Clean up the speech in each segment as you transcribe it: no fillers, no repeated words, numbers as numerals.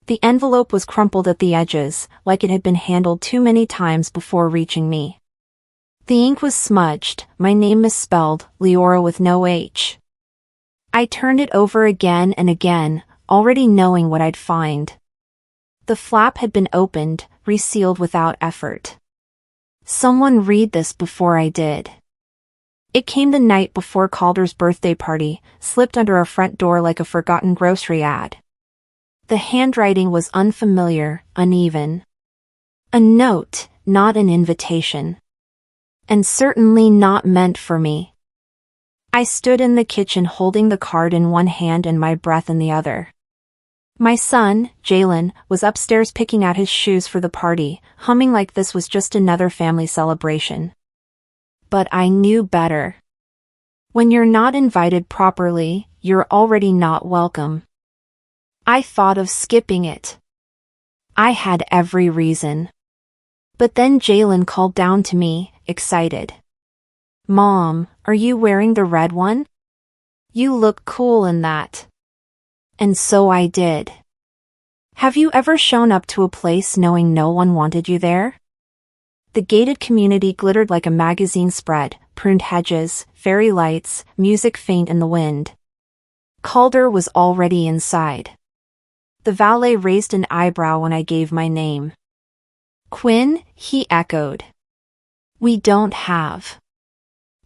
The envelope was crumpled at the edges, like it had been handled too many times before reaching me. The ink was smudged, my name misspelled, Leora with no H. I turned it over again and again, already knowing what I'd find. The flap had been opened, resealed without effort. Someone read this before I did. It came the night before Calder's birthday party, slipped under our front door like a forgotten grocery ad. The handwriting was unfamiliar, uneven. A note, not an invitation. And certainly not meant for me. I stood in the kitchen holding the card in one hand and my breath in the other. My son, Jalen, was upstairs picking out his shoes for the party, humming like this was just another family celebration. But I knew better. When you're not invited properly, you're already not welcome. I thought of skipping it. I had every reason. But then Jalen called down to me, excited. "Mom, are you wearing the red one? You look cool in that." And so I did. Have you ever shown up to a place knowing no one wanted you there? The gated community glittered like a magazine spread, pruned hedges, fairy lights, music faint in the wind. Calder was already inside. The valet raised an eyebrow when I gave my name. "Quinn," he echoed. "We don't have."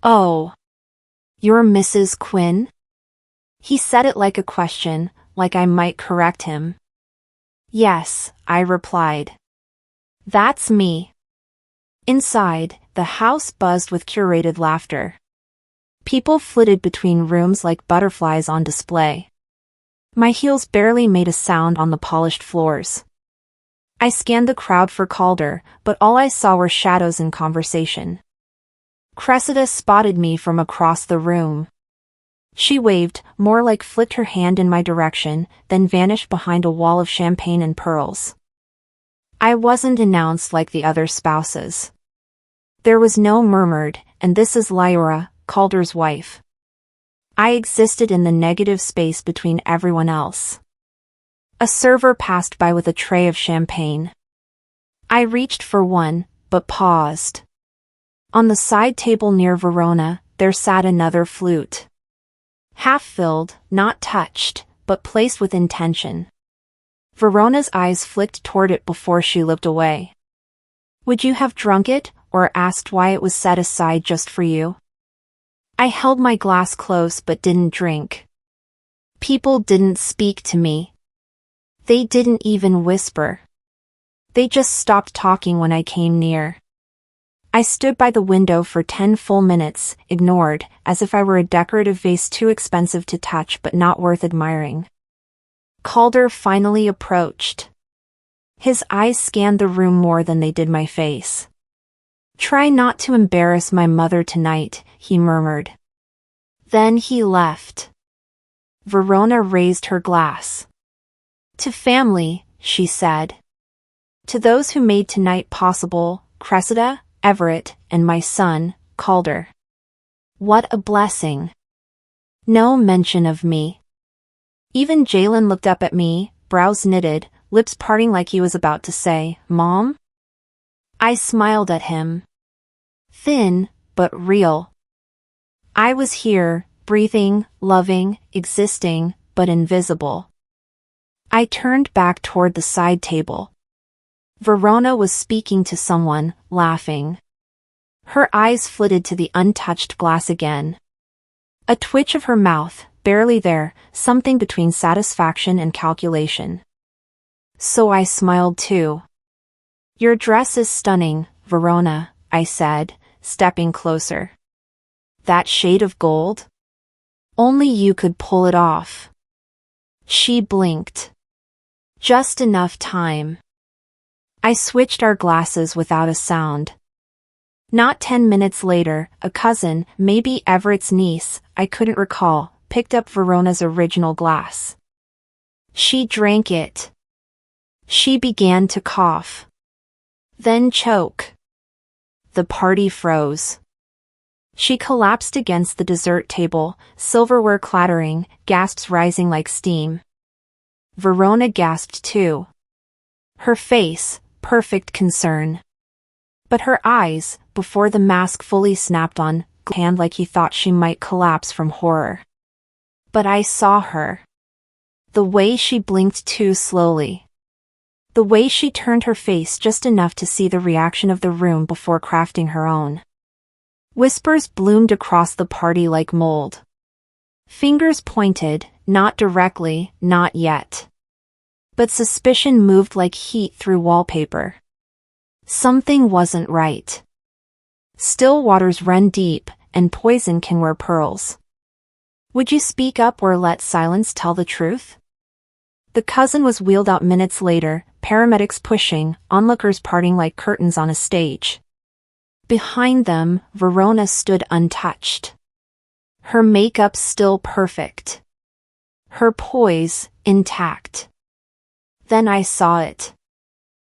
"Oh. You're Mrs. Quinn?" He said it like a question, like I might correct him. "Yes," I replied. "That's me." Inside, the house buzzed with curated laughter. People flitted between rooms like butterflies on display. My heels barely made a sound on the polished floors. I scanned the crowd for Calder, but all I saw were shadows in conversation. Cressida spotted me from across the room. She waved, more like flicked her hand in my direction, then vanished behind a wall of champagne and pearls. I wasn't announced like the other spouses. There was no murmured, "And this is Leora, Calder's wife." I existed in the negative space between everyone else. A server passed by with a tray of champagne. I reached for one, but paused. On the side table near Verona, there sat another flute. Half filled, not touched, but placed with intention. Verona's eyes flicked toward it before she looked away. "Would you have drunk it, or asked why it was set aside just for you?" I held my glass close but didn't drink. People didn't speak to me. They didn't even whisper. They just stopped talking when I came near. I stood by the window for 10 full minutes, ignored, as if I were a decorative vase too expensive to touch but not worth admiring. Calder finally approached. His eyes scanned the room more than they did my face. "Try not to embarrass my mother tonight," he murmured. Then he left. Verona raised her glass. "To family," she said. "To those who made tonight possible, Cressida, Everett, and my son, Calder." What a blessing. No mention of me. Even Jalen looked up at me, brows knitted, lips parting like he was about to say, "Mom?" I smiled at him. Thin, but real. I was here, breathing, loving, existing, but invisible. I turned back toward the side table. Verona was speaking to someone, laughing. Her eyes flitted to the untouched glass again. A twitch of her mouth, barely there, something between satisfaction and calculation. So I smiled too. "Your dress is stunning, Verona," I said, stepping closer. "That shade of gold? Only you could pull it off." She blinked. Just enough time. I switched our glasses without a sound. Not 10 minutes later, a cousin, maybe Everett's niece, I couldn't recall, picked up Verona's original glass. She drank it. She began to cough. Then choke. The party froze. She collapsed against the dessert table, silverware clattering, gasps rising like steam. Verona gasped too. Her face, perfect concern. But her eyes, before the mask fully snapped on, hand like he thought she might collapse from horror. But I saw her. The way she blinked too slowly. The way she turned her face just enough to see the reaction of the room before crafting her own. Whispers bloomed across the party like mold. Fingers pointed, not directly, not yet. But suspicion moved like heat through wallpaper. Something wasn't right. Still waters run deep, and poison can wear pearls. Would you speak up or let silence tell the truth? The cousin was wheeled out minutes later, paramedics pushing, onlookers parting like curtains on a stage. Behind them, Verona stood untouched. Her makeup still perfect. Her poise, intact. Then I saw it.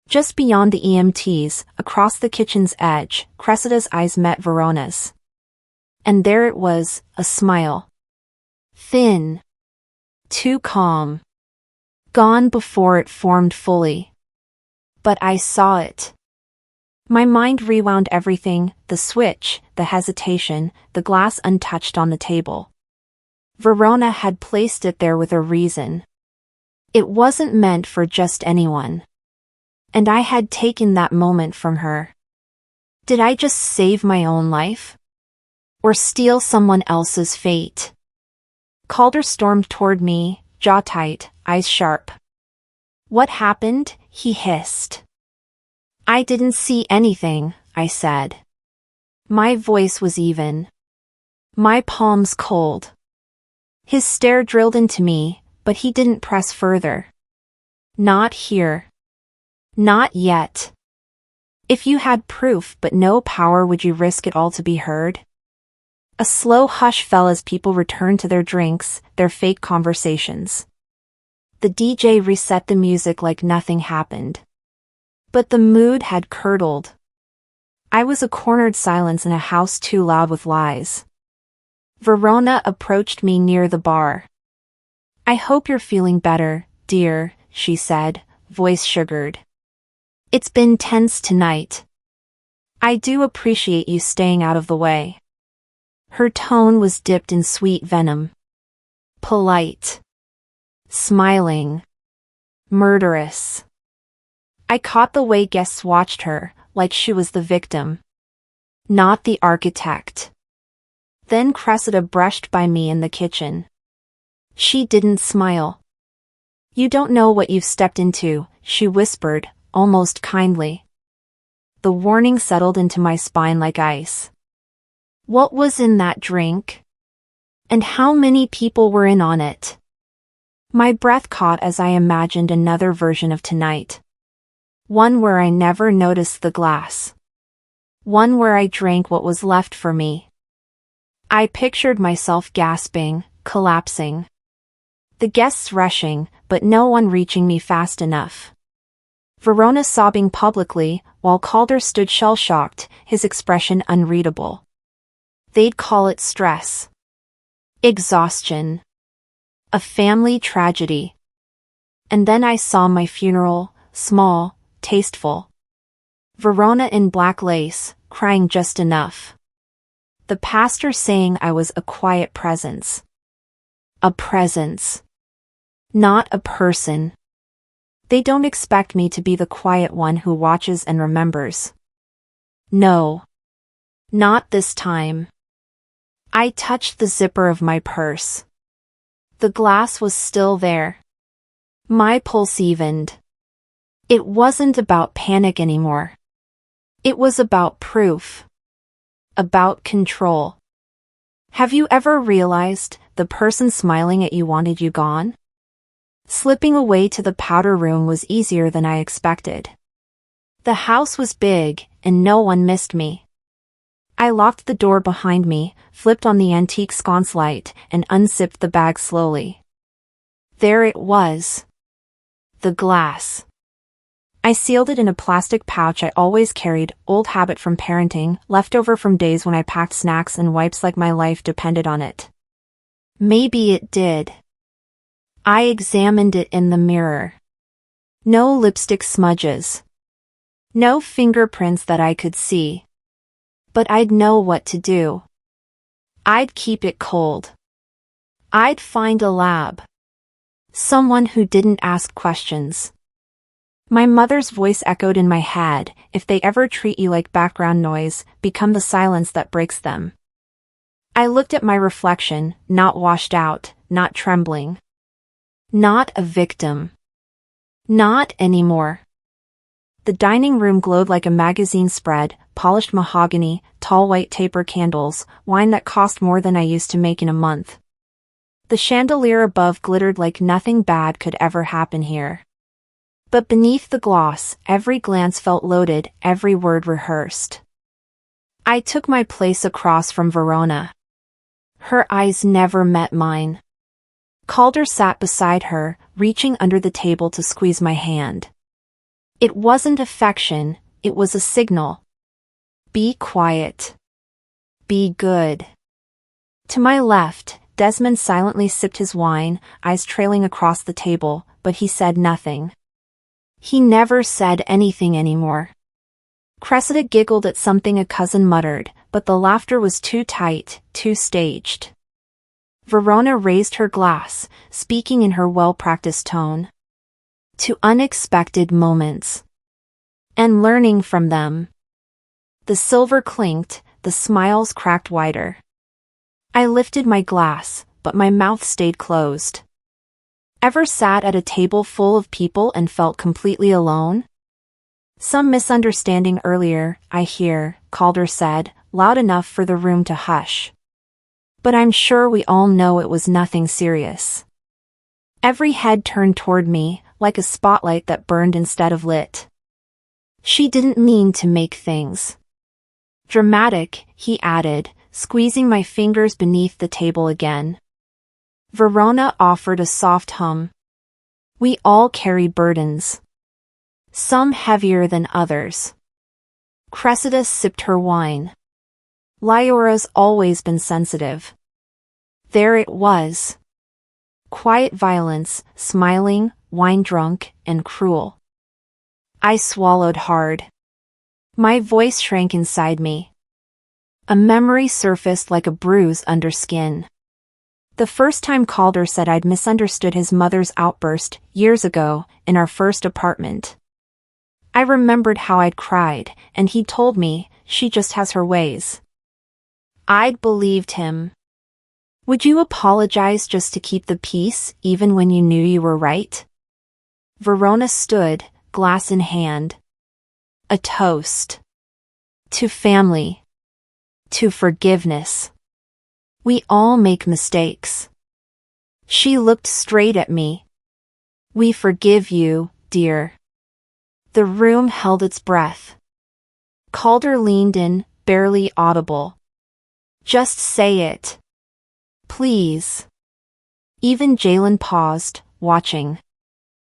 Just beyond the EMTs, across the kitchen's edge, Cressida's eyes met Verona's. And there it was, a smile. Thin. Too calm. Gone before it formed fully. But I saw it. My mind rewound everything, the switch, the hesitation, the glass untouched on the table. Verona had placed it there with a reason. It wasn't meant for just anyone. And I had taken that moment from her. Did I just save my own life? Or steal someone else's fate? Calder stormed toward me, jaw tight, eyes sharp. What happened? He hissed. I didn't see anything, I said. My voice was even. My palms cold. His stare drilled into me, but he didn't press further. Not here. Not yet. If you had proof but no power, would you risk it all to be heard? A slow hush fell as people returned to their drinks, their fake conversations. The DJ reset the music like nothing happened. But the mood had curdled. I was a cornered silence in a house too loud with lies. Verona approached me near the bar. I hope you're feeling better, dear, she said, voice sugared. It's been tense tonight. I do appreciate you staying out of the way. Her tone was dipped in sweet venom. Polite. Smiling. Murderous. I caught the way guests watched her, like she was the victim. Not the architect. Then Cressida brushed by me in the kitchen. She didn't smile. You don't know what you've stepped into, she whispered, almost kindly. The warning settled into my spine like ice. What was in that drink? And how many people were in on it? My breath caught as I imagined another version of tonight. One where I never noticed the glass. One where I drank what was left for me. I pictured myself gasping, collapsing. The guests rushing, but no one reaching me fast enough. Verona sobbing publicly, while Calder stood shell-shocked, his expression unreadable. They'd call it stress. Exhaustion. A family tragedy. And then I saw my funeral, small, tasteful. Verona in black lace, crying just enough. The pastor saying I was a quiet presence. A presence. Not a person. They don't expect me to be the quiet one who watches and remembers. No. Not this time. I touched the zipper of my purse. The glass was still there. My pulse evened. It wasn't about panic anymore. It was about proof. About control. Have you ever realized the person smiling at you wanted you gone? Slipping away to the powder room was easier than I expected. The house was big, and no one missed me. I locked the door behind me, flipped on the antique sconce light, and unzipped the bag slowly. There it was. The glass. I sealed it in a plastic pouch I always carried, old habit from parenting, leftover from days when I packed snacks and wipes like my life depended on it. Maybe it did. I examined it in the mirror. No lipstick smudges. No fingerprints that I could see. But I'd know what to do. I'd keep it cold. I'd find a lab. Someone who didn't ask questions. My mother's voice echoed in my head, if they ever treat you like background noise, become the silence that breaks them. I looked at my reflection, not washed out, not trembling. Not a victim. Not anymore. The dining room glowed like a magazine spread, polished mahogany, tall white taper candles, wine that cost more than I used to make in a month. The chandelier above glittered like nothing bad could ever happen here. But beneath the gloss, every glance felt loaded, every word rehearsed. I took my place across from Verona. Her eyes never met mine. Calder sat beside her, reaching under the table to squeeze my hand. It wasn't affection, it was a signal. Be quiet. Be good. To my left, Desmond silently sipped his wine, eyes trailing across the table, but he said nothing. He never said anything anymore. Cressida giggled at something a cousin muttered, but the laughter was too tight, too staged. Verona raised her glass, speaking in her well-practiced tone. To unexpected moments. And learning from them. The silver clinked, the smiles cracked wider. I lifted my glass, but my mouth stayed closed. Ever sat at a table full of people and felt completely alone? Some misunderstanding earlier, I hear, Calder said, loud enough for the room to hush. But I'm sure we all know it was nothing serious. Every head turned toward me, like a spotlight that burned instead of lit. She didn't mean to make things dramatic, he added, squeezing my fingers beneath the table again. Verona offered a soft hum. We all carry burdens. Some heavier than others. Cressida sipped her wine. Lyora's always been sensitive. There it was. Quiet violence, smiling, wine-drunk, and cruel. I swallowed hard. My voice shrank inside me. A memory surfaced like a bruise under skin. The first time Calder said I'd misunderstood his mother's outburst, years ago, in our first apartment. I remembered how I'd cried, and he told me, she just has her ways. I'd believed him. Would you apologize just to keep the peace, even when you knew you were right? Verona stood, glass in hand. A toast. To family. To forgiveness. We all make mistakes. She looked straight at me. We forgive you, dear. The room held its breath. Calder leaned in, barely audible. Just say it. Please. Even Jalen paused, watching.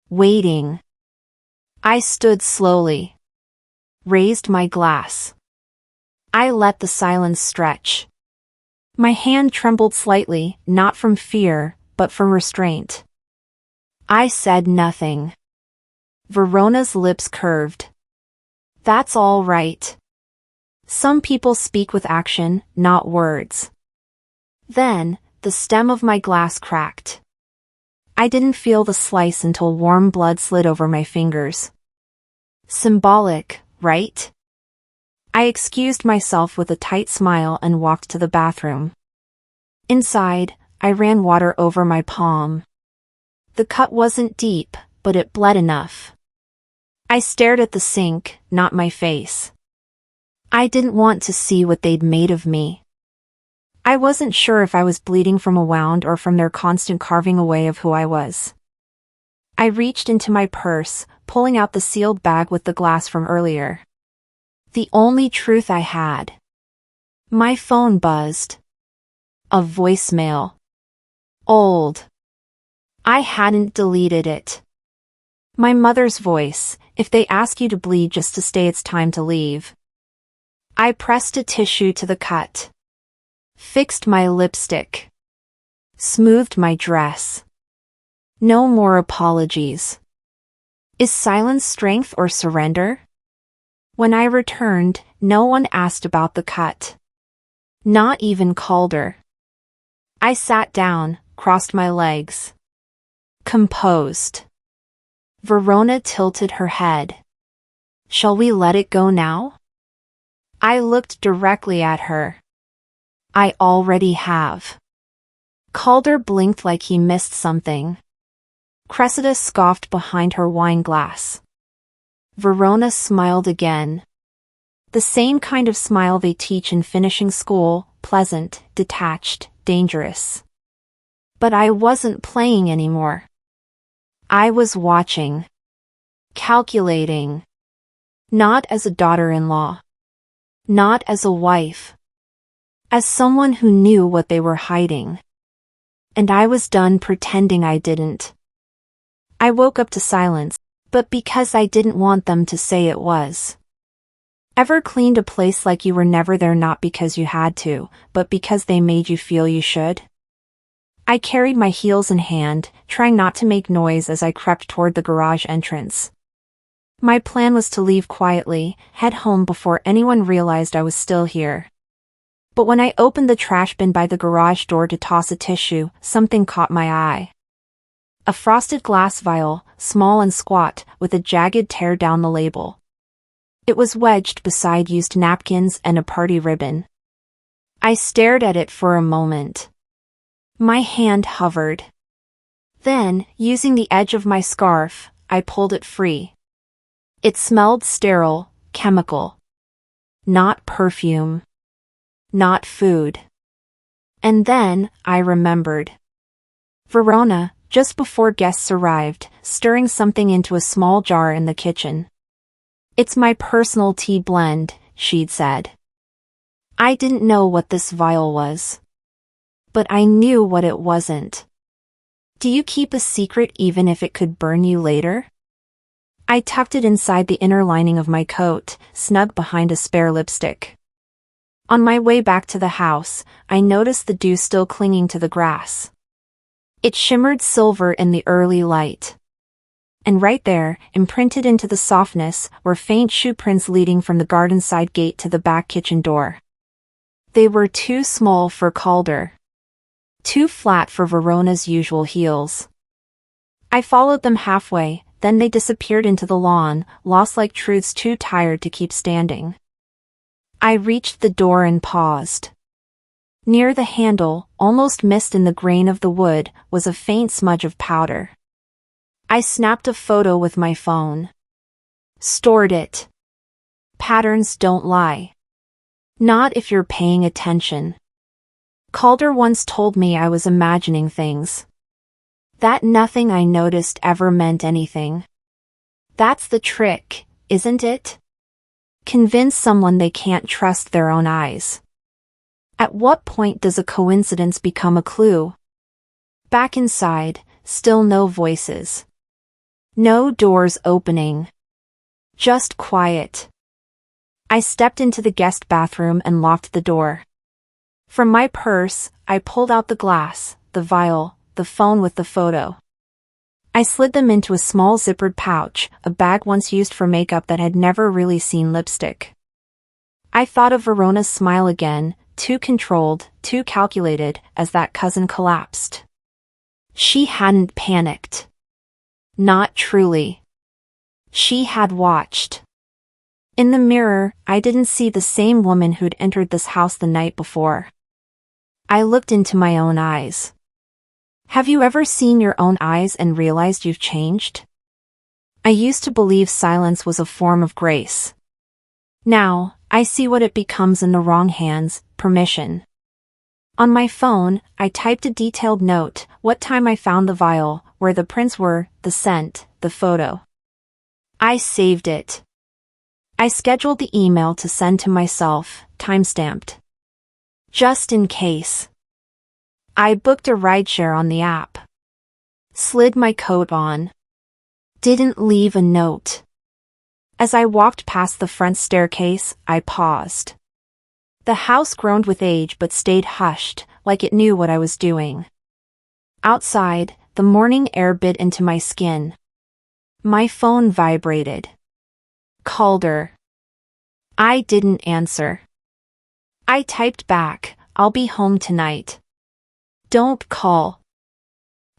Waiting. I stood slowly. Raised my glass. I let the silence stretch. My hand trembled slightly, not from fear, but from restraint. I said nothing. Verona's lips curved. That's all right. Some people speak with action, not words. Then, the stem of my glass cracked. I didn't feel the slice until warm blood slid over my fingers. Symbolic, right? I excused myself with a tight smile and walked to the bathroom. Inside, I ran water over my palm. The cut wasn't deep, but it bled enough. I stared at the sink, not my face. I didn't want to see what they'd made of me. I wasn't sure if I was bleeding from a wound or from their constant carving away of who I was. I reached into my purse, pulling out the sealed bag with the glass from earlier. The only truth I had. My phone buzzed. A voicemail. Old. I hadn't deleted it. My mother's voice, if they ask you to bleed just to stay it's time to leave. I pressed a tissue to the cut. Fixed my lipstick. Smoothed my dress. No more apologies. Is silence strength or surrender? When I returned, no one asked about the cut. Not even Calder. I sat down, crossed my legs. Composed. Verona tilted her head. Shall we let it go now? I looked directly at her. I already have. Calder blinked like he missed something. Cressida scoffed behind her wine glass. Verona smiled again. The same kind of smile they teach in finishing school, pleasant, detached, dangerous. But I wasn't playing anymore. I was watching. Calculating. Not as a daughter-in-law. Not as a wife. As someone who knew what they were hiding. And I was done pretending I didn't. I woke up to silence, but because I didn't want them to say it was. Ever cleaned a place like you were never there, not because you had to, but because they made you feel you should? I carried my heels in hand, trying not to make noise as I crept toward the garage entrance. My plan was to leave quietly, head home before anyone realized I was still here. But when I opened the trash bin by the garage door to toss a tissue, something caught my eye. A frosted glass vial, small and squat, with a jagged tear down the label. It was wedged beside used napkins and a party ribbon. I stared at it for a moment. My hand hovered. Then, using the edge of my scarf, I pulled it free. It smelled sterile, chemical. Not perfume. Not food. And then, I remembered. Verona, just before guests arrived, stirring something into a small jar in the kitchen. It's my personal tea blend, she'd said. I didn't know what this vial was. But I knew what it wasn't. Do you keep a secret even if it could burn you later? I tucked it inside the inner lining of my coat, snug behind a spare lipstick. On my way back to the house, I noticed the dew still clinging to the grass. It shimmered silver in the early light. And right there, imprinted into the softness, were faint shoe prints leading from the garden side gate to the back kitchen door. They were too small for Calder. Too flat for Verona's usual heels. I followed them halfway, then they disappeared into the lawn, lost like truths too tired to keep standing. I reached the door and paused. Near the handle, almost missed in the grain of the wood, was a faint smudge of powder. I snapped a photo with my phone. Stored it. Patterns don't lie. Not if you're paying attention. Calder once told me I was imagining things. That nothing I noticed ever meant anything. That's the trick, isn't it? Convince someone they can't trust their own eyes. At what point does a coincidence become a clue? Back inside, still no voices. No doors opening. Just quiet. I stepped into the guest bathroom and locked the door. From my purse, I pulled out the glass, the vial, the phone with the photo. I slid them into a small zippered pouch, a bag once used for makeup that had never really seen lipstick. I thought of Verona's smile again, too controlled, too calculated, as that cousin collapsed. She hadn't panicked. Not truly. She had watched. In the mirror, I didn't see the same woman who'd entered this house the night before. I looked into my own eyes. Have you ever seen your own eyes and realized you've changed? I used to believe silence was a form of grace. Now, I see what it becomes in the wrong hands: permission. On my phone, I typed a detailed note, what time I found the vial, where the prints were, the scent, the photo. I saved it. I scheduled the email to send to myself, time-stamped. Just in case. I booked a rideshare on the app. Slid my coat on. Didn't leave a note. As I walked past the front staircase, I paused. The house groaned with age but stayed hushed, like it knew what I was doing. Outside, the morning air bit into my skin. My phone vibrated. Calder. I didn't answer. I typed back, "I'll be home tonight. Don't call."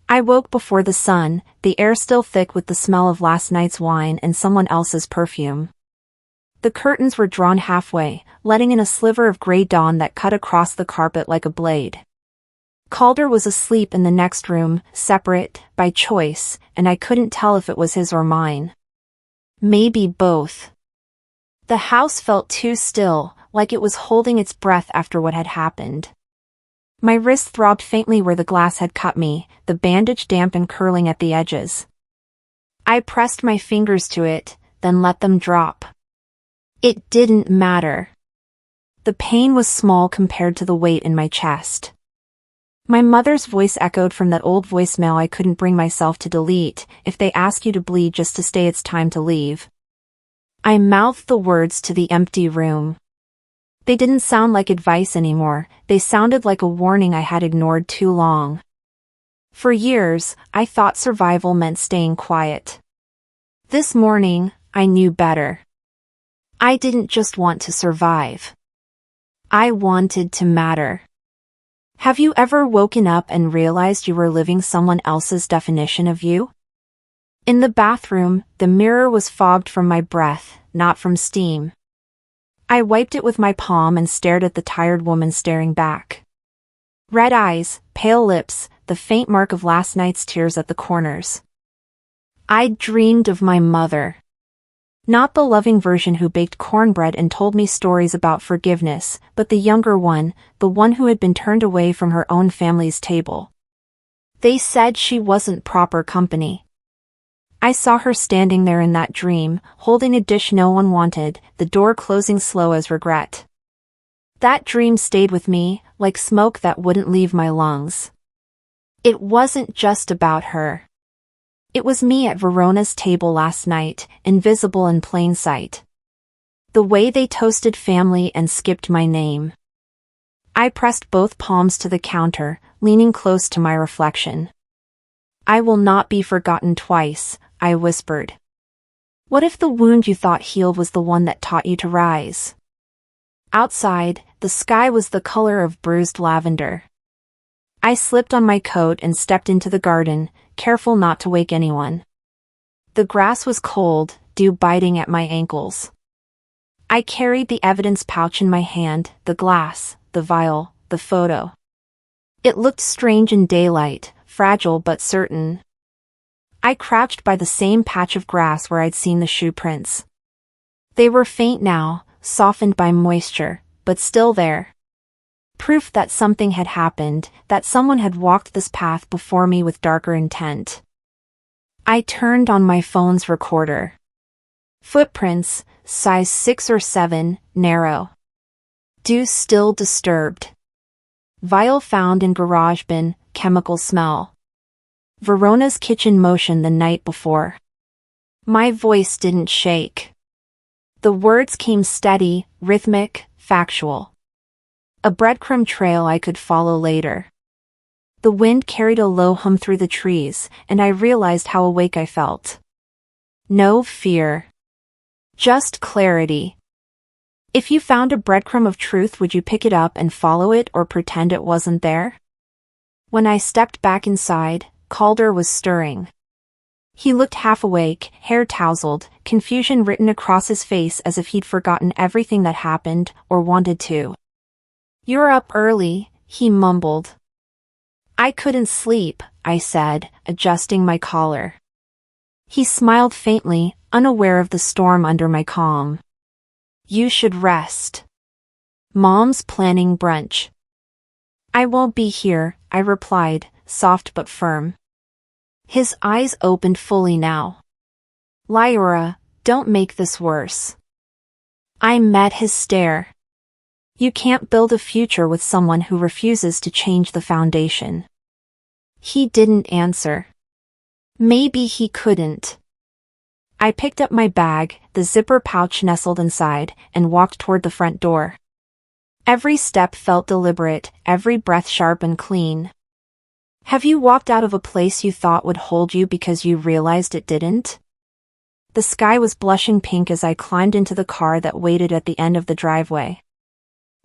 I woke before the sun, the air still thick with the smell of last night's wine and someone else's perfume. The curtains were drawn halfway, letting in a sliver of gray dawn that cut across the carpet like a blade. Calder was asleep in the next room, separate, by choice, and I couldn't tell if it was his or mine. Maybe both. The house felt too still, like it was holding its breath after what had happened. My wrist throbbed faintly where the glass had cut me, the bandage damp and curling at the edges. I pressed my fingers to it, then let them drop. It didn't matter. The pain was small compared to the weight in my chest. My mother's voice echoed from that old voicemail I couldn't bring myself to delete. "If they ask you to bleed just to stay, it's time to leave." I mouthed the words to the empty room. They didn't sound like advice anymore, they sounded like a warning I had ignored too long. For years, I thought survival meant staying quiet. This morning, I knew better. I didn't just want to survive. I wanted to matter. Have you ever woken up and realized you were living someone else's definition of you? In the bathroom, the mirror was fogged from my breath, not from steam. I wiped it with my palm and stared at the tired woman staring back. Red eyes, pale lips, the faint mark of last night's tears at the corners. I'd dreamed of my mother. Not the loving version who baked cornbread and told me stories about forgiveness, but the younger one, the one who had been turned away from her own family's table. They said she wasn't proper company. I saw her standing there in that dream, holding a dish no one wanted, the door closing slow as regret. That dream stayed with me, like smoke that wouldn't leave my lungs. It wasn't just about her. It was me at Verona's table last night, invisible in plain sight. The way they toasted family and skipped my name. I pressed both palms to the counter, leaning close to my reflection. "I will not be forgotten twice," I whispered. What if the wound you thought healed was the one that taught you to rise? Outside, the sky was the color of bruised lavender. I slipped on my coat and stepped into the garden, careful not to wake anyone. The grass was cold, dew biting at my ankles. I carried the evidence pouch in my hand, the glass, the vial, the photo. It looked strange in daylight, fragile but certain. I crouched by the same patch of grass where I'd seen the shoe prints. They were faint now, softened by moisture, but still there. Proof that something had happened, that someone had walked this path before me with darker intent. I turned on my phone's recorder. Footprints, size 6 or 7, narrow. Dew still disturbed. Vial found in garage bin, chemical smell. Verona's kitchen motion the night before. My voice didn't shake. The words came steady, rhythmic, factual. A breadcrumb trail I could follow later. The wind carried a low hum through the trees, and I realized how awake I felt. No fear. Just clarity. If you found a breadcrumb of truth, would you pick it up and follow it or pretend it wasn't there? When I stepped back inside, Calder was stirring. He looked half awake, hair tousled, confusion written across his face as if he'd forgotten everything that happened, or wanted to. "You're up early," he mumbled. "I couldn't sleep," I said, adjusting my collar. He smiled faintly, unaware of the storm under my calm. "You should rest. Mom's planning brunch." "I won't be here," I replied, soft but firm. His eyes opened fully now. "Lyra, don't make this worse." I met his stare. You can't build a future with someone who refuses to change the foundation. He didn't answer. Maybe he couldn't. I picked up my bag, the zipper pouch nestled inside, and walked toward the front door. Every step felt deliberate, every breath sharp and clean. Have you walked out of a place you thought would hold you because you realized it didn't? The sky was blushing pink as I climbed into the car that waited at the end of the driveway.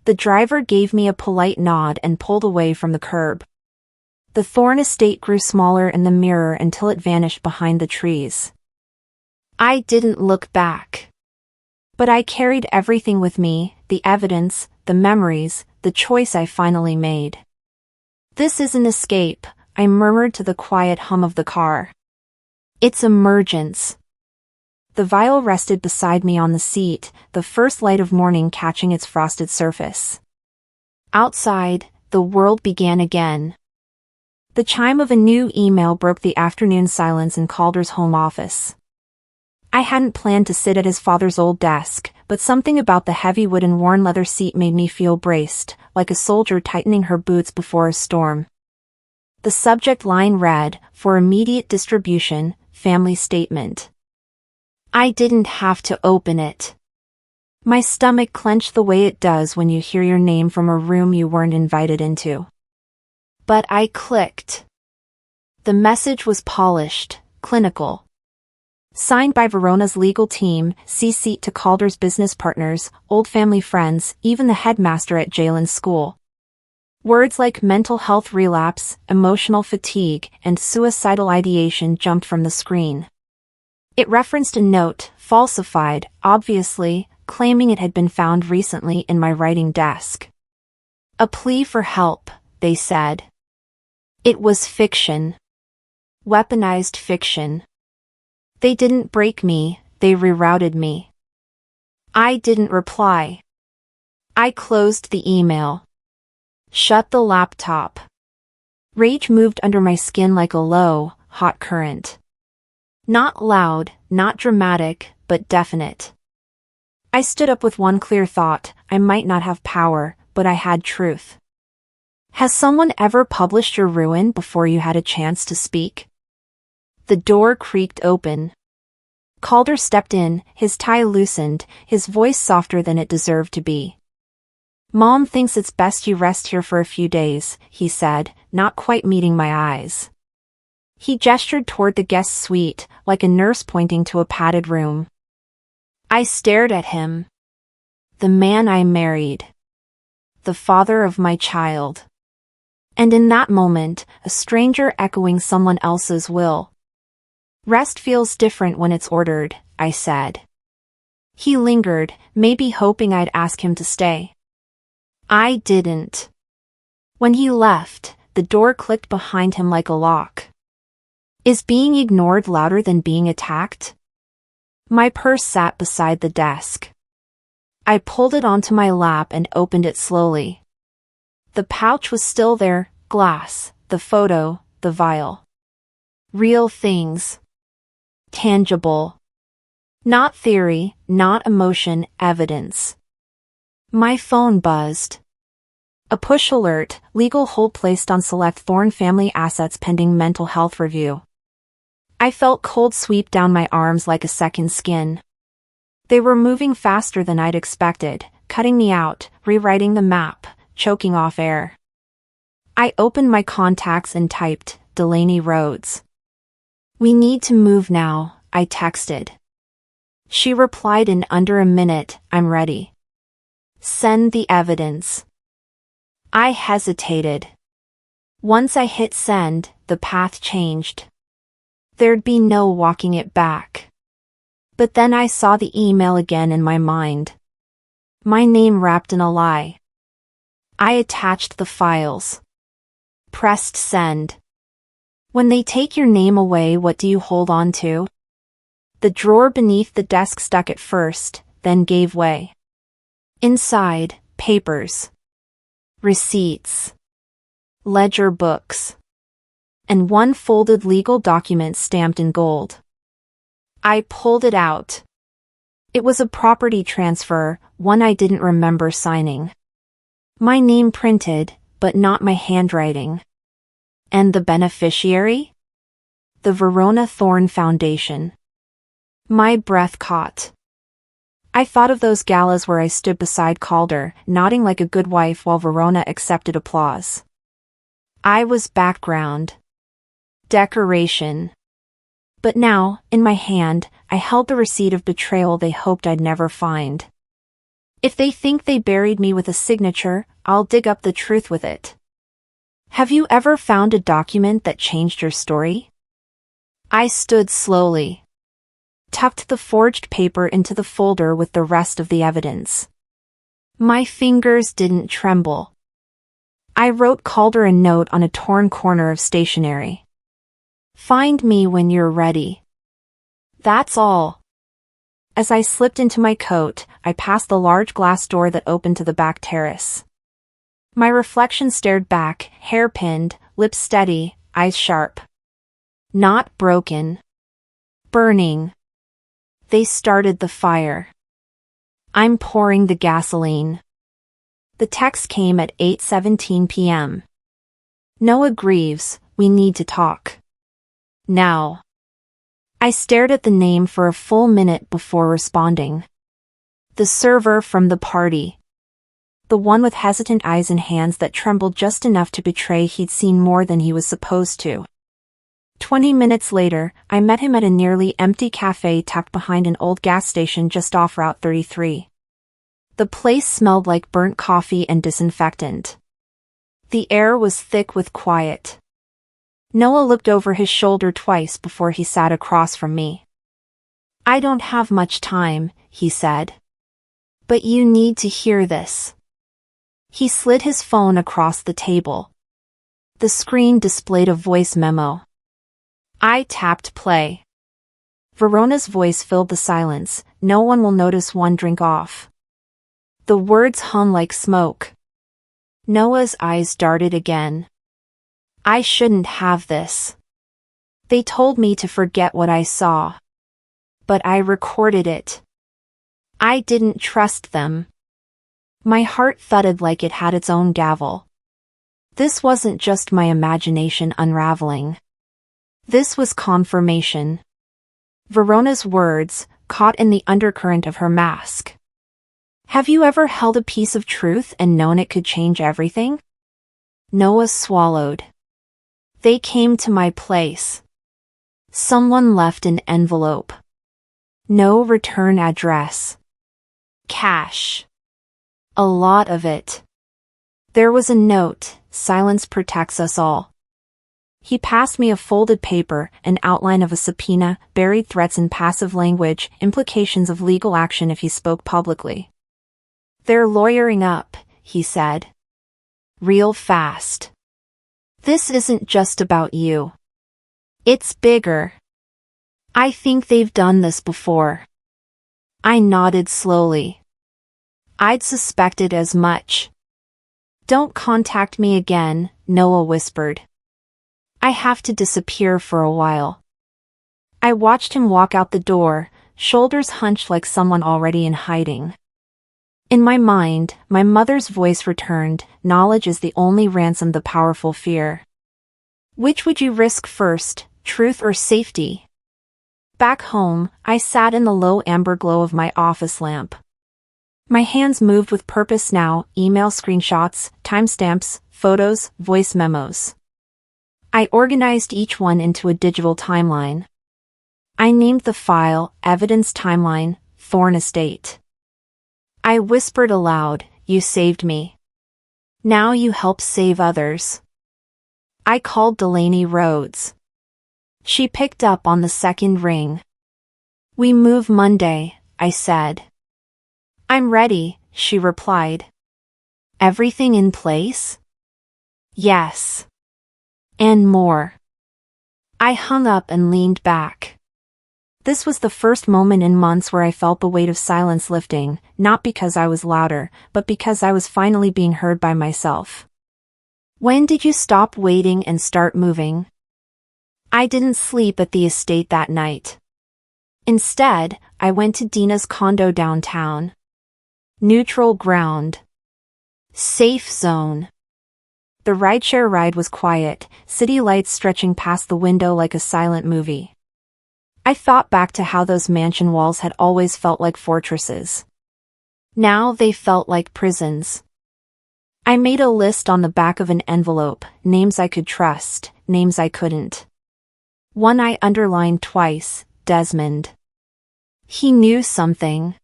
The driver gave me a polite nod and pulled away from the curb. The Thorn estate grew smaller in the mirror until it vanished behind the trees. I didn't look back. But I carried everything with me, the evidence, the memories, the choice I finally made. This is an escape, I murmured to the quiet hum of the car. It's emergence. The vial rested beside me on the seat, the first light of morning catching its frosted surface. Outside, the world began again. The chime of a new email broke the afternoon silence in Calder's home office. I hadn't planned to sit at his father's old desk, but something about the heavy wood and worn leather seat made me feel braced, like a soldier tightening her boots before a storm. The subject line read, "For immediate distribution, family statement." I didn't have to open it. My stomach clenched the way it does when you hear your name from a room you weren't invited into. But I clicked. The message was polished, clinical. Signed by Verona's legal team, CC to Calder's business partners, old family friends, even the headmaster at Jalen's school. Words like mental health relapse, emotional fatigue, and suicidal ideation jumped from the screen. It referenced a note, falsified, obviously, claiming it had been found recently in my writing desk. A plea for help, they said. It was fiction. Weaponized fiction. They didn't break me, they rerouted me. I didn't reply. I closed the email. Shut the laptop. Rage moved under my skin like a low, hot current. Not loud, not dramatic, but definite. I stood up with one clear thought: I might not have power, but I had truth. Has someone ever published your ruin before you had a chance to speak? The door creaked open. Calder stepped in, his tie loosened, his voice softer than it deserved to be. "Mom thinks it's best you rest here for a few days," he said, not quite meeting my eyes. He gestured toward the guest suite, like a nurse pointing to a padded room. I stared at him. The man I married. The father of my child. And in that moment, a stranger echoing someone else's will. "Rest feels different when it's ordered," I said. He lingered, maybe hoping I'd ask him to stay. I didn't. When he left, the door clicked behind him like a lock. Is being ignored louder than being attacked? My purse sat beside the desk. I pulled it onto my lap and opened it slowly. The pouch was still there, glass, the photo, the vial. Real things. Tangible. Not theory, not emotion, evidence. My phone buzzed. A push alert, legal hold placed on select Thorn family assets pending mental health review. I felt cold sweep down my arms like a second skin. They were moving faster than I'd expected, cutting me out, rewriting the map, choking off air. I opened my contacts and typed, Delaney Rhodes. "We need to move now," I texted. She replied in under a minute, "I'm ready." Send the evidence. I hesitated. Once I hit send, the path changed. There'd be no walking it back. But then I saw the email again in my mind. My name wrapped in a lie. I attached the files. Pressed send. When they take your name away, what do you hold on to? The drawer beneath the desk stuck at first, then gave way. Inside, papers. Receipts. Ledger books. And one folded legal document stamped in gold. I pulled it out. It was a property transfer, one I didn't remember signing. My name printed, but not my handwriting. And the beneficiary? The Verona Thorn Foundation. My breath caught. I thought of those galas where I stood beside Calder, nodding like a good wife while Verona accepted applause. I was background. Decoration. But now, in my hand, I held the receipt of betrayal they hoped I'd never find. If they think they buried me with a signature, I'll dig up the truth with it. Have you ever found a document that changed your story? I stood slowly. Tucked the forged paper into the folder with the rest of the evidence. My fingers didn't tremble. I wrote Calder a note on a torn corner of stationery. Find me when you're ready. That's all. As I slipped into my coat, I passed the large glass door that opened to the back terrace. My reflection stared back, hair-pinned, lips steady, eyes sharp. Not broken. Burning. They started the fire. I'm pouring the gasoline. The text came at 8:17 p.m. Noah Greaves, we need to talk. Now. I stared at the name for a full minute before responding. The server from the party. The one with hesitant eyes and hands that trembled just enough to betray he'd seen more than he was supposed to. 20 minutes later, I met him at a nearly empty cafe tucked behind an old gas station just off Route 33. The place smelled like burnt coffee and disinfectant. The air was thick with quiet. Noah looked over his shoulder twice before he sat across from me. I don't have much time, he said. But you need to hear this. He slid his phone across the table. The screen displayed a voice memo. I tapped play. Verona's voice filled the silence. No one will notice one drink off. The words hung like smoke. Noah's eyes darted again. I shouldn't have this. They told me to forget what I saw. But I recorded it. I didn't trust them. My heart thudded like it had its own gavel. This wasn't just my imagination unraveling. This was confirmation. Verona's words, caught in the undercurrent of her mask. Have you ever held a piece of truth and known it could change everything? Noah swallowed. They came to my place. Someone left an envelope. No return address. Cash. A lot of it. There was a note, silence protects us all. He passed me a folded paper, an outline of a subpoena, buried threats in passive language, implications of legal action if he spoke publicly. They're lawyering up, he said. Real fast. This isn't just about you. It's bigger. I think they've done this before. I nodded slowly. I'd suspected as much. Don't contact me again, Noah whispered. I have to disappear for a while. I watched him walk out the door, shoulders hunched like someone already in hiding. In my mind, my mother's voice returned, knowledge is the only ransom the powerful fear. Which would you risk first, truth or safety? Back home, I sat in the low amber glow of my office lamp. My hands moved with purpose now, email screenshots, timestamps, photos, voice memos. I organized each one into a digital timeline. I named the file, Evidence Timeline, Thorn Estate. I whispered aloud, you saved me. Now you help save others. I called Delaney Rhodes. She picked up on the second ring. We move Monday, I said. I'm ready, she replied. Everything in place? Yes. And more. I hung up and leaned back. This was the first moment in months where I felt the weight of silence lifting, not because I was louder, but because I was finally being heard by myself. When did you stop waiting and start moving? I didn't sleep at the estate that night. Instead, I went to Dina's condo downtown. Neutral ground. Safe zone. The rideshare ride was quiet, city lights stretching past the window like a silent movie. I thought back to how those mansion walls had always felt like fortresses. Now they felt like prisons. I made a list on the back of an envelope, names I could trust, names I couldn't. One I underlined twice, Desmond. He knew something.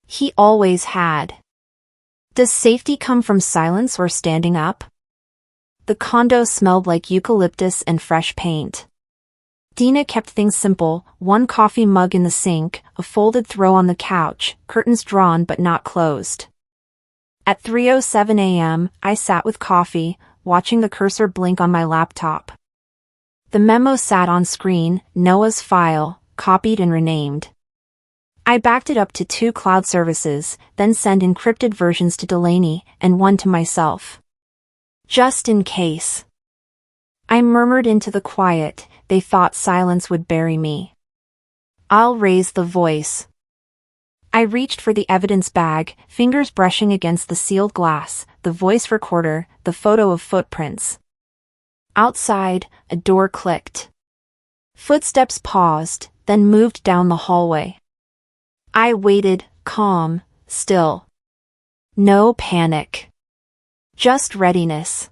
He always had. Does safety come from silence or standing up? The condo smelled like eucalyptus and fresh paint. Dina kept things simple, one coffee mug in the sink, a folded throw on the couch, curtains drawn but not closed. At 3:07 a.m., I sat with coffee, watching the cursor blink on my laptop. The memo sat on screen, Noah's file, copied and renamed. I backed it up to 2 cloud services, then sent encrypted versions to Delaney and one to myself. Just in case. I murmured into the quiet, they thought silence would bury me. I'll raise the voice. I reached for the evidence bag, fingers brushing against the sealed glass, the voice recorder, the photo of footprints. Outside, a door clicked. Footsteps paused, then moved down the hallway. I waited, calm, still. No panic. Just readiness.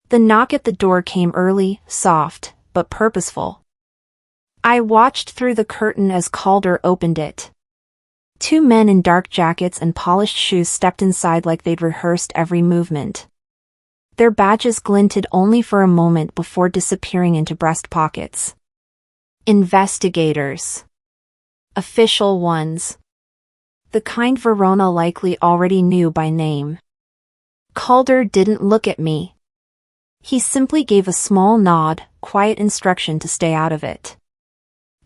The knock at the door came early, soft, but purposeful. I watched through the curtain as Calder opened it. 2 men in dark jackets and polished shoes stepped inside like they'd rehearsed every movement. Their badges glinted only for a moment before disappearing into breast pockets. Investigators. Official ones. The kind Verona likely already knew by name. Calder didn't look at me. He simply gave a small nod, quiet instruction to stay out of it.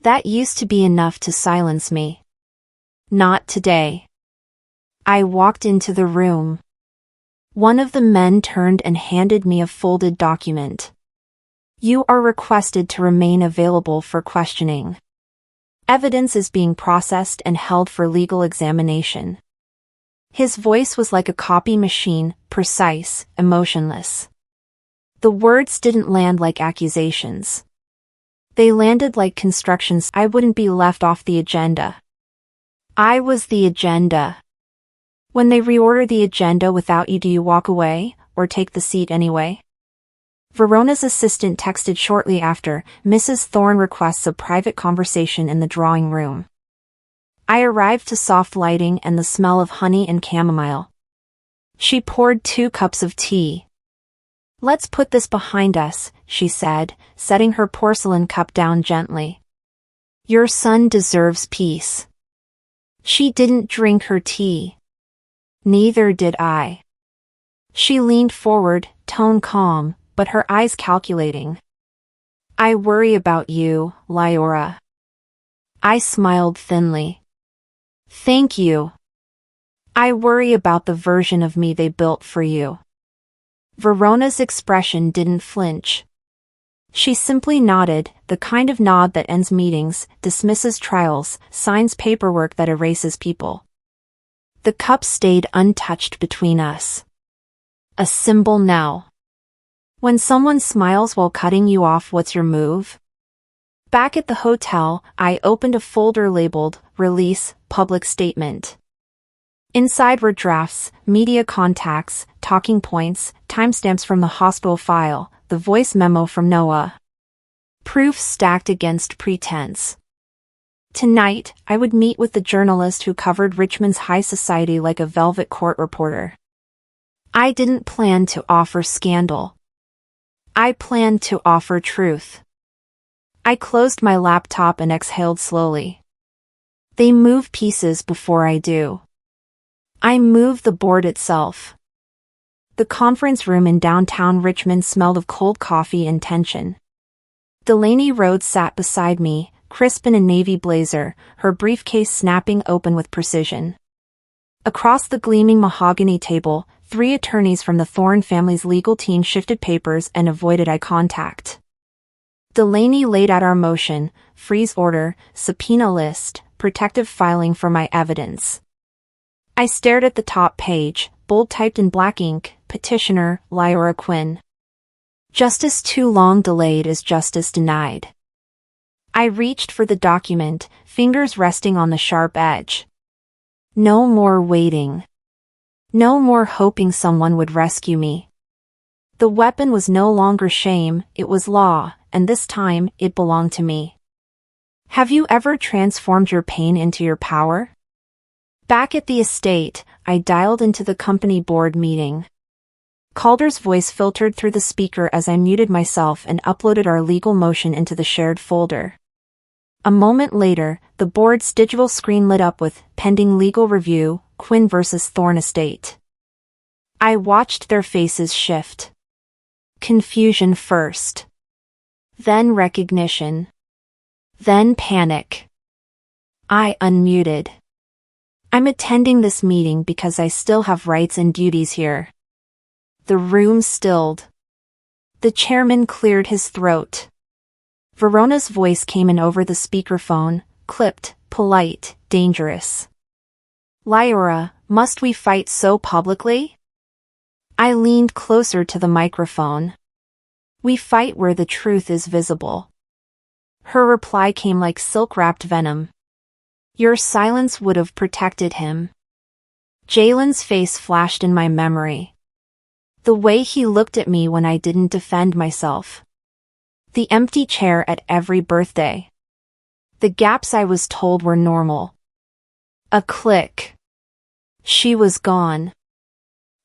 That used to be enough to silence me. Not today. I walked into the room. One of the men turned and handed me a folded document. You are requested to remain available for questioning. Evidence is being processed and held for legal examination. His voice was like a copy machine, precise, emotionless. The words didn't land like accusations. They landed like constructions. I wouldn't be left off the agenda. I was the agenda. When they reorder the agenda without you, do you walk away, or take the seat anyway? Verona's assistant texted shortly after, Mrs. Thorne requests a private conversation in the drawing room. I arrived to soft lighting and the smell of honey and chamomile. She poured 2 cups of tea. Let's put this behind us, she said, setting her porcelain cup down gently. Your son deserves peace. She didn't drink her tea. Neither did I. She leaned forward, tone calm, but her eyes calculating. I worry about you, Lyora. I smiled thinly. Thank you. I worry about the version of me they built for you. Verona's expression didn't flinch. She simply nodded, the kind of nod that ends meetings, dismisses trials, signs paperwork that erases people. The cup stayed untouched between us. A symbol now. When someone smiles while cutting you off, what's your move? Back at the hotel, I opened a folder labeled, Release, Public Statement. Inside were drafts, media contacts, talking points, timestamps from the hospital file, the voice memo from Noah. Proof stacked against pretense. Tonight, I would meet with the journalist who covered Richmond's high society like a velvet court reporter. I didn't plan to offer scandal. I planned to offer truth. I closed my laptop and exhaled slowly. They move pieces before I do. I move the board itself. The conference room in downtown Richmond smelled of cold coffee and tension. Delaney Rhodes sat beside me, crisp in a navy blazer, her briefcase snapping open with precision. Across the gleaming mahogany table, 3 attorneys from the Thorne family's legal team shifted papers and avoided eye contact. Delaney laid out our motion, freeze order, subpoena list, protective filing for my evidence. I stared at the top page, bold typed in black ink, petitioner, Lyora Quinn. Justice too long delayed is justice denied. I reached for the document, fingers resting on the sharp edge. No more waiting. No more hoping someone would rescue me. The weapon was no longer shame, it was law, and this time, it belonged to me. Have you ever transformed your pain into your power? Back at the estate, I dialed into the company board meeting. Calder's voice filtered through the speaker as I muted myself and uploaded our legal motion into the shared folder. A moment later, the board's digital screen lit up with pending legal review, Quinn versus Thorne Estate. I watched their faces shift. Confusion first. Then recognition. Then panic. I unmuted. I'm attending this meeting because I still have rights and duties here. The room stilled. The chairman cleared his throat. Verona's voice came in over the speakerphone, clipped, polite, dangerous. Lyra, must we fight so publicly? I leaned closer to the microphone. We fight where the truth is visible. Her reply came like silk-wrapped venom. Your silence would have protected him. Jalen's face flashed in my memory. The way he looked at me when I didn't defend myself. The empty chair at every birthday. The gaps I was told were normal. A click. She was gone.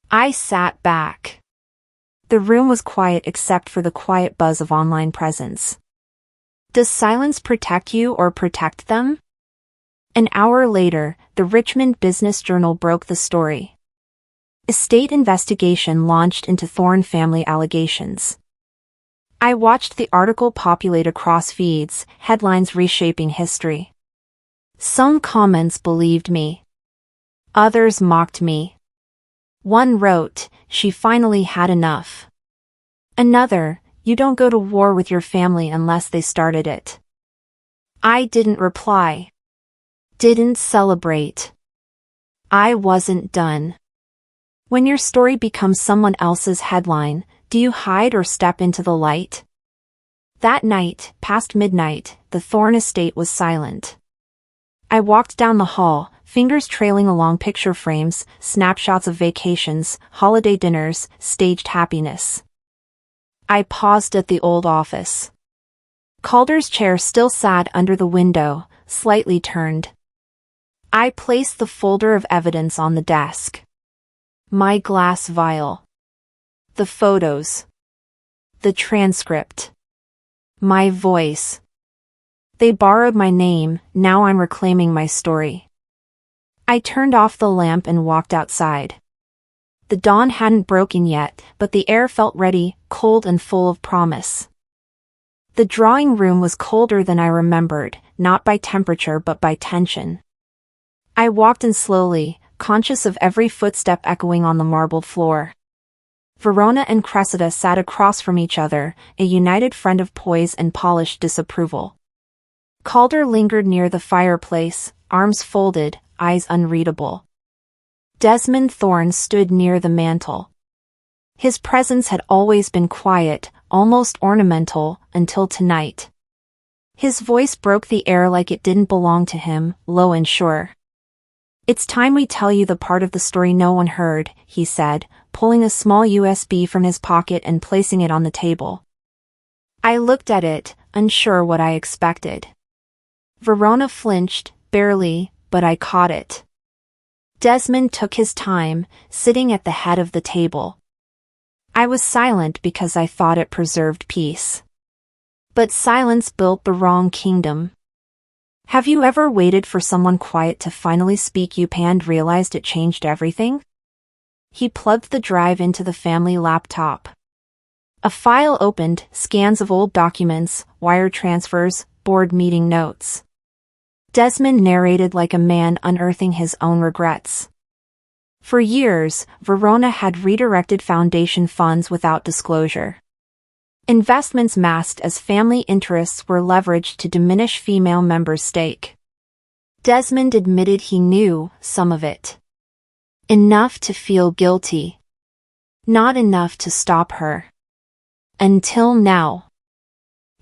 I sat back. The room was quiet except for the quiet buzz of online presence. Does silence protect you or protect them? An hour later, the Richmond Business Journal broke the story. Estate investigation launched into Thorne family allegations. I watched the article populate across feeds, headlines reshaping history. Some comments believed me. Others mocked me. One wrote, "She finally had enough." Another, "You don't go to war with your family unless they started it." I didn't reply. Didn't celebrate. I wasn't done. When your story becomes someone else's headline, do you hide or step into the light? That night, past midnight, the Thorne estate was silent. I walked down the hall, fingers trailing along picture frames, snapshots of vacations, holiday dinners, staged happiness. I paused at the old office. Calder's chair still sat under the window, slightly turned. I placed the folder of evidence on the desk. My glass vial. The photos. The transcript. My voice. They borrowed my name, now I'm reclaiming my story. I turned off the lamp and walked outside. The dawn hadn't broken yet, but the air felt ready, cold and full of promise. The drawing room was colder than I remembered, not by temperature but by tension. I walked in slowly, conscious of every footstep echoing on the marbled floor. Verona and Cressida sat across from each other, a united friend of poise and polished disapproval. Calder lingered near the fireplace, arms folded, eyes unreadable. Desmond Thorne stood near the mantel. His presence had always been quiet, almost ornamental, until tonight. His voice broke the air like it didn't belong to him, low and sure. "It's time we tell you the part of the story no one heard," he said, pulling a small USB from his pocket and placing it on the table. I looked at it, unsure what I expected. Verona flinched, barely, but I caught it. Desmond took his time, sitting at the head of the table. I was silent because I thought it preserved peace. But silence built the wrong kingdom. Have you ever waited for someone quiet to finally speak and realized it changed everything? He plugged the drive into the family laptop. A file opened, scans of old documents, wire transfers, board meeting notes. Desmond narrated like a man unearthing his own regrets. For years, Verona had redirected foundation funds without disclosure. Investments masked as family interests were leveraged to diminish female members' stake. Desmond admitted he knew some of it. Enough to feel guilty. Not enough to stop her. Until now.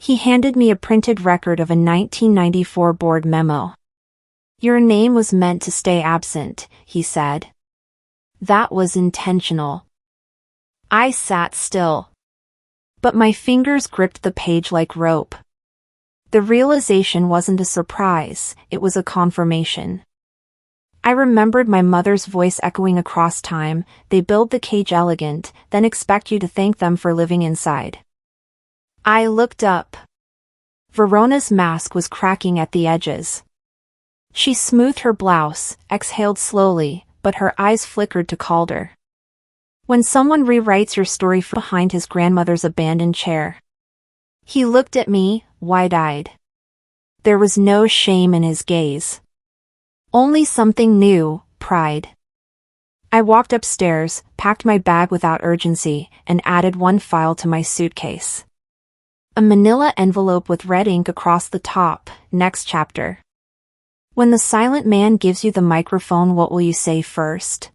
He handed me a printed record of a 1994 board memo. "Your name was meant to stay absent," he said. That was intentional. I sat still. But my fingers gripped the page like rope. The realization wasn't a surprise, it was a confirmation. I remembered my mother's voice echoing across time, "They build the cage elegant, then expect you to thank them for living inside." I looked up. Verona's mask was cracking at the edges. She smoothed her blouse, exhaled slowly, but her eyes flickered to Calder. When someone rewrites your story from behind his grandmother's abandoned chair. He looked at me, wide-eyed. There was no shame in his gaze. Only something new, pride. I walked upstairs, packed my bag without urgency, and added one file to my suitcase. A manila envelope with red ink across the top, next chapter. When the silent man gives you the microphone, what will you say first?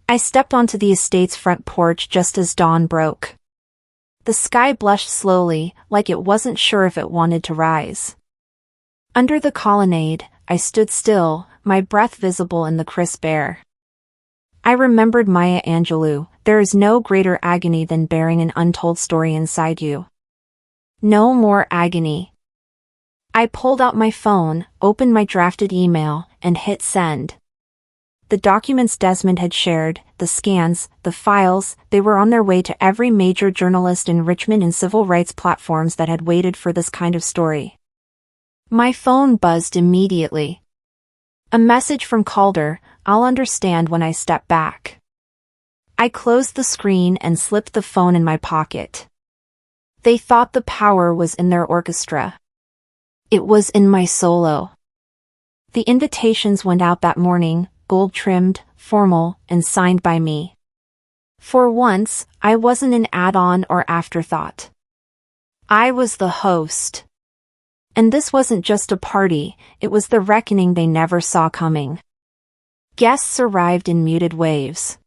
I stepped onto the estate's front porch just as dawn broke. The sky blushed slowly, like it wasn't sure if it wanted to rise. Under the colonnade, I stood still, my breath visible in the crisp air. I remembered Maya Angelou, there is no greater agony than bearing an untold story inside you. No more agony. I pulled out my phone, opened my drafted email, and hit send. The documents Desmond had shared, the scans, the files, they were on their way to every major journalist in Richmond and civil rights platforms that had waited for this kind of story. My phone buzzed immediately. A message from Calder, "I'll understand when I step back." I closed the screen and slipped the phone in my pocket. They thought the power was in their orchestra. It was in my solo. The invitations went out that morning, gold-trimmed, formal, and signed by me. For once, I wasn't an add-on or afterthought. I was the host. And this wasn't just a party, it was the reckoning they never saw coming. Guests arrived in muted waves.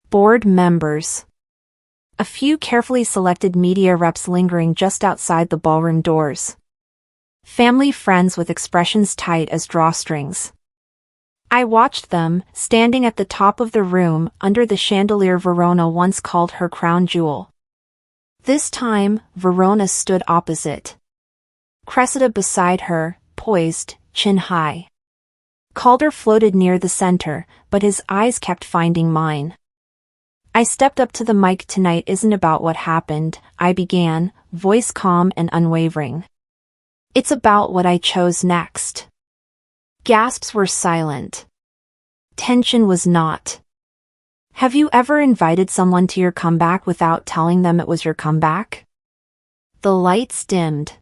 Board members. A few carefully selected media reps lingering just outside the ballroom doors. Family friends with expressions tight as drawstrings. I watched them, standing at the top of the room, under the chandelier Verona once called her crown jewel. This time, Verona stood opposite. Cressida beside her, poised, chin high. Calder floated near the center, but his eyes kept finding mine. I stepped up to the mic. "Tonight isn't about what happened," I began, voice calm and unwavering. "It's about what I chose next." Gasps were silent. Tension was not. Have you ever invited someone to your comeback without telling them it was your comeback? The lights dimmed.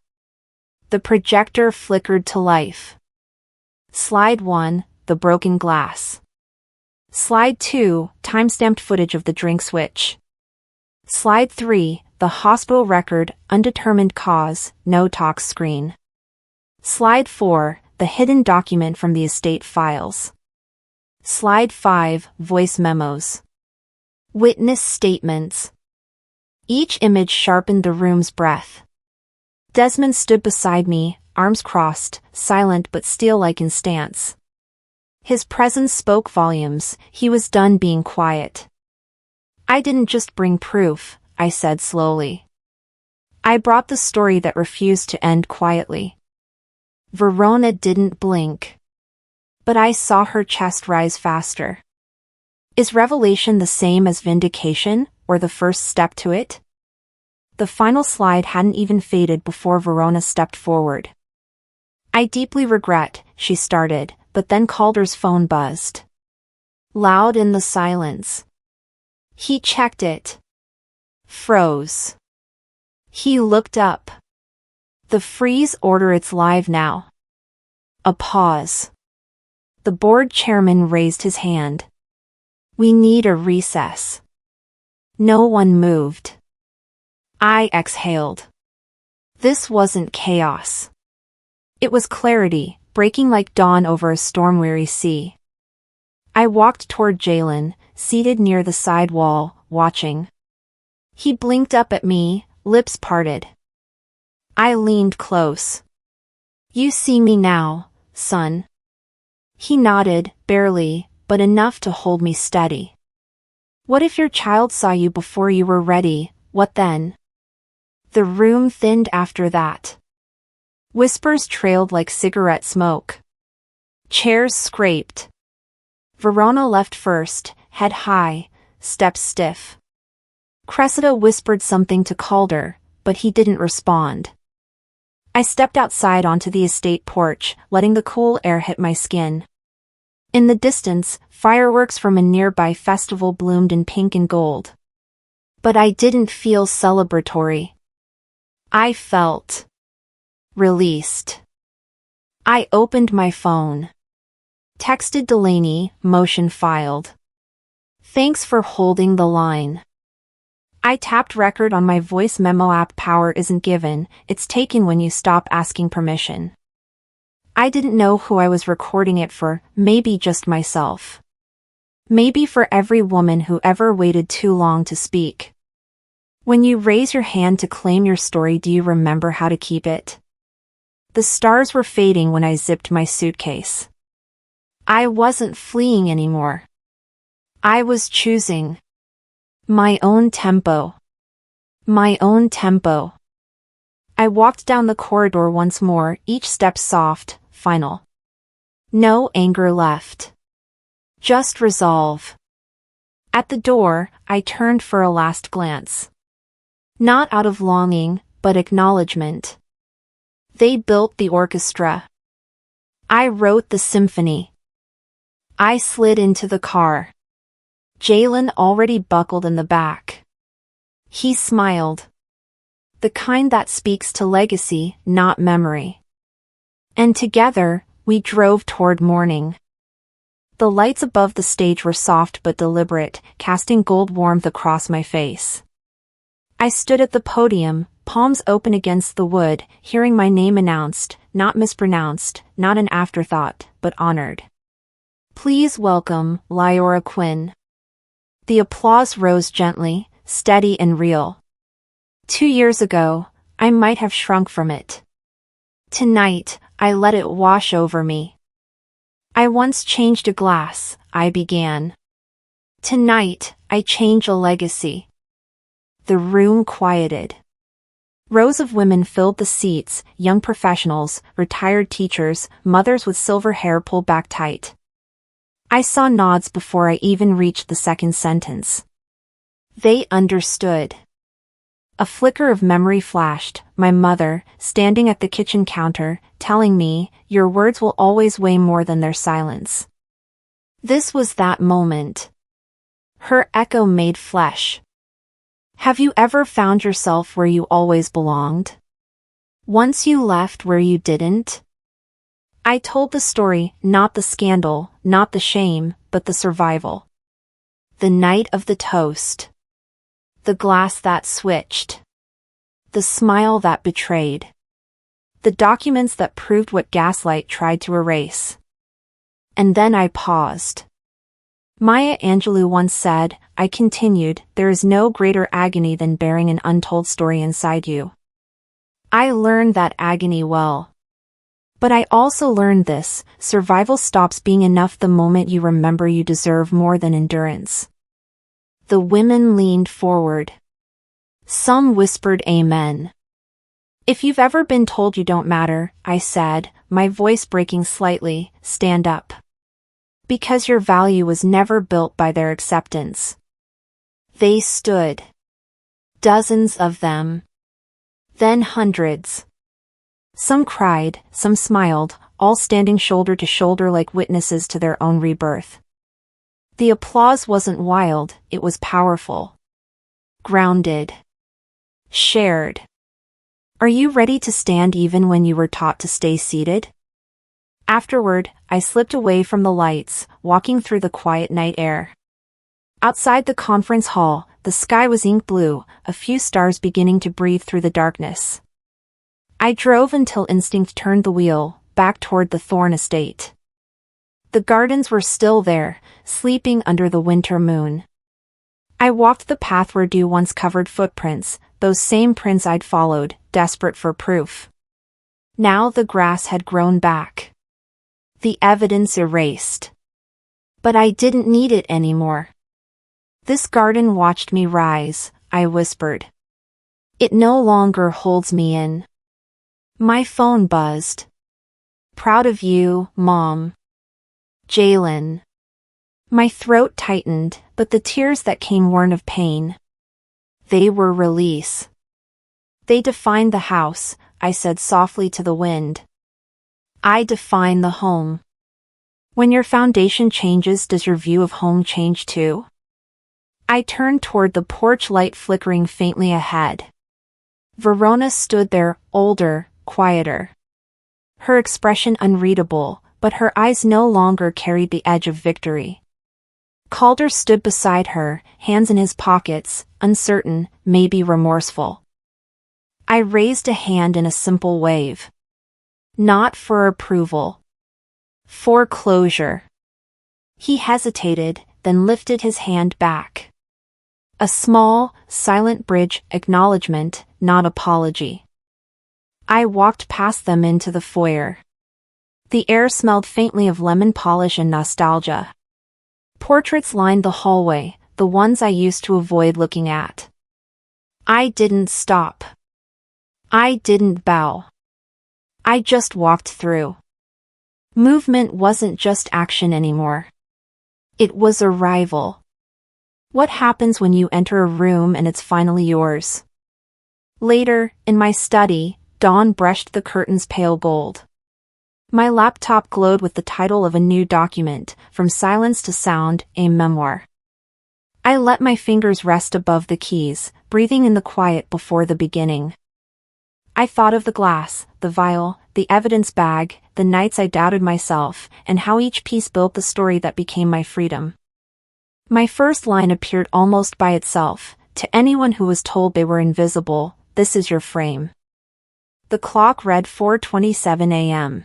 The projector flickered to life. Slide 1, the broken glass. Slide 2, time-stamped footage of the drink switch. Slide 3, the hospital record, undetermined cause, no talk screen. Slide 4, the hidden document from the estate files. Slide 5, voice memos. Witness statements. Each image sharpened the room's breath. Desmond stood beside me, arms crossed, silent but steel-like in stance. His presence spoke volumes, he was done being quiet. "I didn't just bring proof," I said slowly. "I brought the story that refused to end quietly." Verona didn't blink. But I saw her chest rise faster. Is revelation the same as vindication, or the first step to it? The final slide hadn't even faded before Verona stepped forward. "I deeply regret," she started, but then Calder's phone buzzed. Loud in the silence. He checked it. Froze. He looked up. The freeze order, "It's live now." A pause. The board chairman raised his hand. "We need a recess." No one moved. I exhaled. This wasn't chaos. It was clarity, breaking like dawn over a storm-weary sea. I walked toward Jalen, seated near the side wall, watching. He blinked up at me, lips parted. I leaned close. "You see me now, son?" He nodded, barely, but enough to hold me steady. What if your child saw you before you were ready, what then? The room thinned after that. Whispers trailed like cigarette smoke. Chairs scraped. Verona left first, head high, steps stiff. Cressida whispered something to Calder, but he didn't respond. I stepped outside onto the estate porch, letting the cool air hit my skin. In the distance, fireworks from a nearby festival bloomed in pink and gold. But I didn't feel celebratory. I felt released. I opened my phone. Texted Delaney, motion filed. Thanks for holding the line. I tapped record on my voice memo app. Power isn't given, it's taken when you stop asking permission. I didn't know who I was recording it for, maybe just myself. Maybe for every woman who ever waited too long to speak. When you raise your hand to claim your story, do you remember how to keep it? The stars were fading when I zipped my suitcase. I wasn't fleeing anymore. I was choosing. My own tempo. My own tempo. I walked down the corridor once more, each step soft, final. No anger left. Just resolve. At the door, I turned for a last glance. Not out of longing, but acknowledgement. They built the orchestra. I wrote the symphony. I slid into the car. Jalen already buckled in the back. He smiled. The kind that speaks to legacy, not memory. And together, we drove toward morning. The lights above the stage were soft but deliberate, casting gold warmth across my face. I stood at the podium, palms open against the wood, hearing my name announced, not mispronounced, not an afterthought, but honored. Please welcome, Lyora Quinn. The applause rose gently, steady and real. 2 years ago, I might have shrunk from it. Tonight, I let it wash over me. I once changed a glass, I began. Tonight, I change a legacy. The room quieted. Rows of women filled the seats, young professionals, retired teachers, mothers with silver hair pulled back tight. I saw nods before I even reached the second sentence. They understood. A flicker of memory flashed, my mother, standing at the kitchen counter, telling me, your words will always weigh more than their silence. This was that moment. Her echo made flesh. Have you ever found yourself where you always belonged? Once you left where you didn't? I told the story, not the scandal, not the shame, but the survival. The night of the toast. The glass that switched. The smile that betrayed. The documents that proved what gaslight tried to erase. And then I paused. Maya Angelou once said, I continued, there is no greater agony than bearing an untold story inside you. I learned that agony well. But I also learned this, survival stops being enough the moment you remember you deserve more than endurance. The women leaned forward. Some whispered amen. If you've ever been told you don't matter, I said, my voice breaking slightly, stand up. Because your value was never built by their acceptance. They stood. Dozens of them. Then hundreds. Some cried, some smiled, all standing shoulder to shoulder like witnesses to their own rebirth. The applause wasn't wild, it was powerful. Grounded. Shared. Are you ready to stand even when you were taught to stay seated? Afterward, I slipped away from the lights, walking through the quiet night air. Outside the conference hall, the sky was ink blue, a few stars beginning to breathe through the darkness. I drove until instinct turned the wheel, back toward the Thorne estate. The gardens were still there, sleeping under the winter moon. I walked the path where dew once covered footprints, those same prints I'd followed, desperate for proof. Now the grass had grown back. The evidence erased. But I didn't need it anymore. This garden watched me rise, I whispered. It no longer holds me in. My phone buzzed. Proud of you, Mom. Jalen. My throat tightened, but the tears that came weren't of pain. They were release. They defined the house, I said softly to the wind. I define the home. When your foundation changes, does your view of home change too? I turned toward the porch light flickering faintly ahead. Verona stood there, older, quieter. Her expression unreadable, but her eyes no longer carried the edge of victory. Calder stood beside her, hands in his pockets, uncertain, maybe remorseful. I raised a hand in a simple wave. Not for approval. For closure. He hesitated, then lifted his hand back. A small, silent bridge, acknowledgement, not apology. I walked past them into the foyer. The air smelled faintly of lemon polish and nostalgia. Portraits lined the hallway, the ones I used to avoid looking at. I didn't stop. I didn't bow. I just walked through. Movement wasn't just action anymore. It was arrival. What happens when you enter a room and it's finally yours? Later, in my study, dawn brushed the curtains pale gold. My laptop glowed with the title of a new document, From Silence to Sound, a memoir. I let my fingers rest above the keys, breathing in the quiet before the beginning. I thought of the glass, the vial, the evidence bag, the nights I doubted myself, and how each piece built the story that became my freedom. My first line appeared almost by itself. To anyone who was told they were invisible, this is your frame. The clock read 4:27 a.m.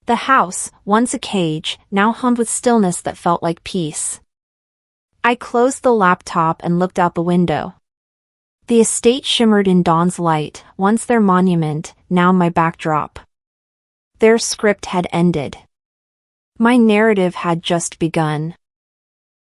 The house, once a cage, now hummed with stillness that felt like peace. I closed the laptop and looked out the window. The estate shimmered in dawn's light, once their monument, now my backdrop. Their script had ended. My narrative had just begun.